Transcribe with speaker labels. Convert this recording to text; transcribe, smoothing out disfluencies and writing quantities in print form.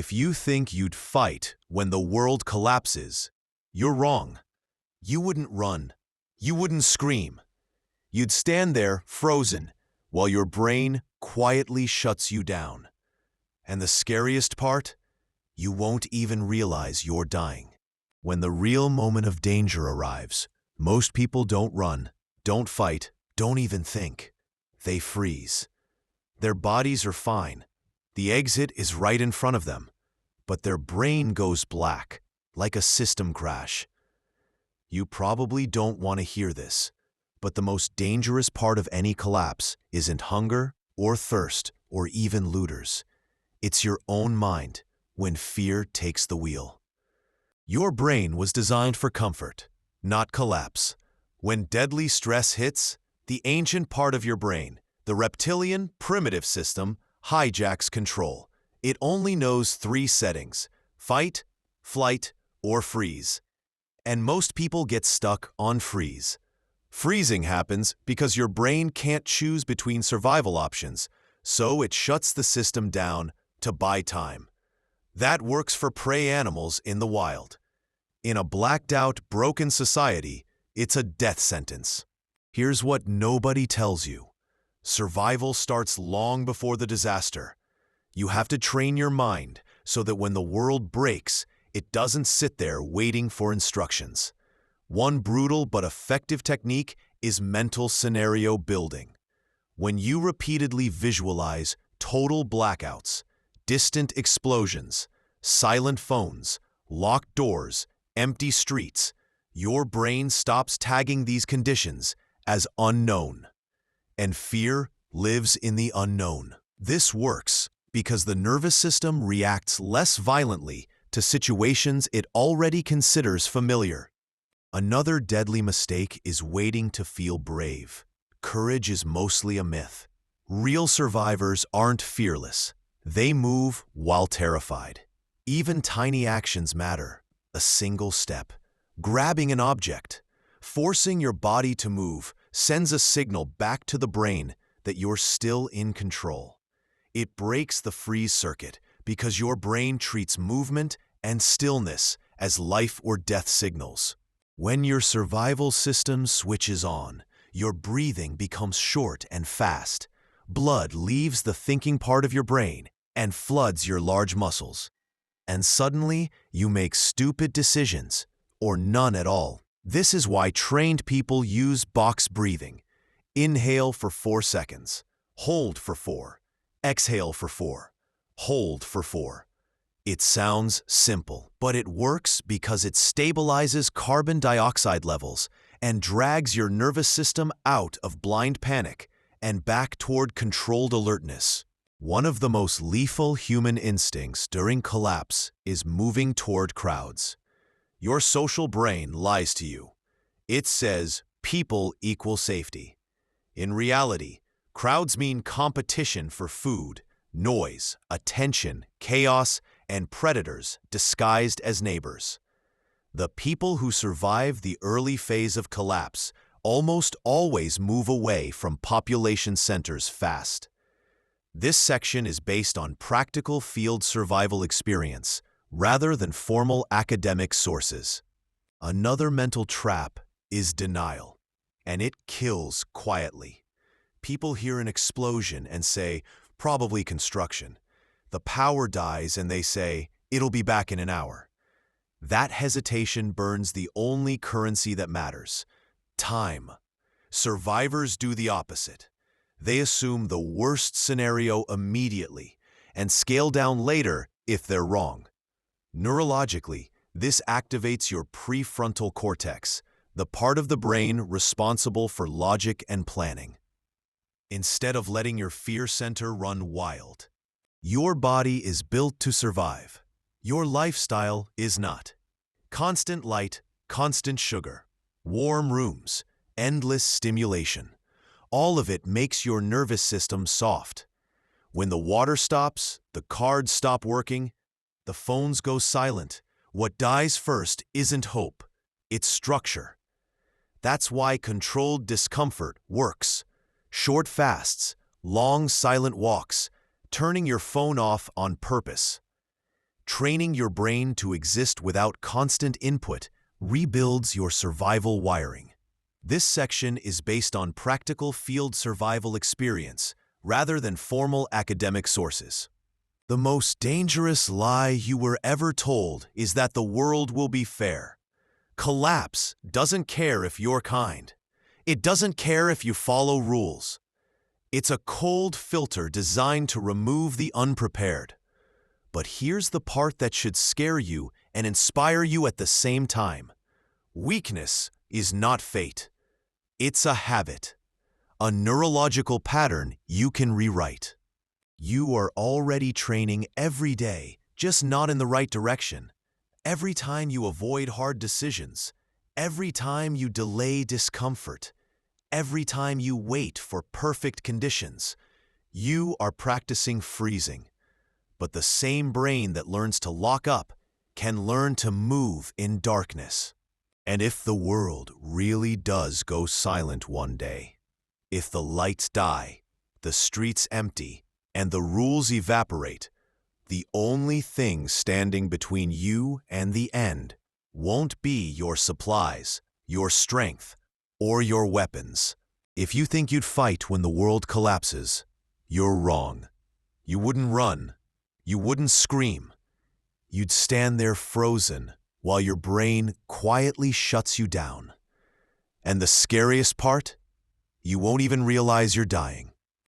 Speaker 1: If you think you'd fight when the world collapses, you're wrong. You wouldn't run. You wouldn't scream. You'd stand there, frozen, while your brain quietly shuts you down. And the scariest part? You won't even realize you're dying. When the real moment of danger arrives, most people don't run, don't fight, don't even think. They freeze. Their bodies are fine. The exit is right in front of them. But their brain goes black, like a system crash. You probably don't want to hear this, but the most dangerous part of any collapse isn't hunger or thirst or even looters. It's your own mind when fear takes the wheel. Your brain was designed for comfort, not collapse. When deadly stress hits, the ancient part of your brain, the reptilian primitive system, hijacks control. It only knows 3 settings: fight, flight, or freeze. And most people get stuck on freeze. Freezing happens because your brain can't choose between survival options, so it shuts the system down to buy time. That works for prey animals in the wild. In a blacked-out, broken society, it's a death sentence. Here's what nobody tells you. Survival starts long before the disaster. You have to train your mind so that when the world breaks, it doesn't sit there waiting for instructions. One brutal but effective technique is mental scenario building. When you repeatedly visualize total blackouts, distant explosions, silent phones, locked doors, empty streets, your brain stops tagging these conditions as unknown. And fear lives in the unknown. This works because the nervous system reacts less violently to situations it already considers familiar. Another deadly mistake is waiting to feel brave. Courage is mostly a myth. Real survivors aren't fearless. They move while terrified. Even tiny actions matter. A single step, grabbing an object, forcing your body to move sends a signal back to the brain that you're still in control. It breaks the freeze circuit because your brain treats movement and stillness as life or death signals. When your survival system switches on, your breathing becomes short and fast. Blood leaves the thinking part of your brain and floods your large muscles. And suddenly, you make stupid decisions, or none at all. This is why trained people use box breathing. Inhale for 4 seconds, hold for 4, exhale for 4, hold for 4. It sounds simple, but it works because it stabilizes carbon dioxide levels and drags your nervous system out of blind panic and back toward controlled alertness. One of the most lethal human instincts during collapse is moving toward crowds. Your social brain lies to you. It says people equal safety. In reality, crowds mean competition for food, noise, attention, chaos, and predators disguised as neighbors. The people who survive the early phase of collapse almost always move away from population centers fast. This section is based on practical field survival experience rather than formal academic sources. Another mental trap is denial, and it kills quietly. People hear an explosion and say, probably construction. The power dies and they say, it'll be back in an hour. That hesitation burns the only currency that matters: time. Survivors do the opposite. They assume the worst scenario immediately and scale down later if they're wrong. Neurologically, this activates your prefrontal cortex, the part of the brain responsible for logic and planning. Instead of letting your fear center run wild, your body is built to survive. Your lifestyle is not. Constant light, constant sugar, warm rooms, endless stimulation. All of it makes your nervous system soft. When the water stops, the cards stop working, the phones go silent. What dies first isn't hope, it's structure. That's why controlled discomfort works. Short fasts, long silent walks, turning your phone off on purpose. Training your brain to exist without constant input rebuilds your survival wiring. This section is based on practical field survival experience rather than formal academic sources. The most dangerous lie you were ever told is that the world will be fair. Collapse doesn't care if you're kind. It doesn't care if you follow rules. It's a cold filter designed to remove the unprepared. But here's the part that should scare you and inspire you at the same time. Weakness is not fate. It's a habit, a neurological pattern you can rewrite. You are already training every day, just not in the right direction. Every time you avoid hard decisions, every time you delay discomfort, every time you wait for perfect conditions, you are practicing freezing. But the same brain that learns to lock up can learn to move in darkness. And if the world really does go silent one day, if the lights die, the streets empty, and the rules evaporate, the only thing standing between you and the end won't be your supplies, your strength, or your weapons. If you think you'd fight when the world collapses, you're wrong. You wouldn't run. You wouldn't scream. You'd stand there frozen while your brain quietly shuts you down. And the scariest part? You won't even realize you're dying.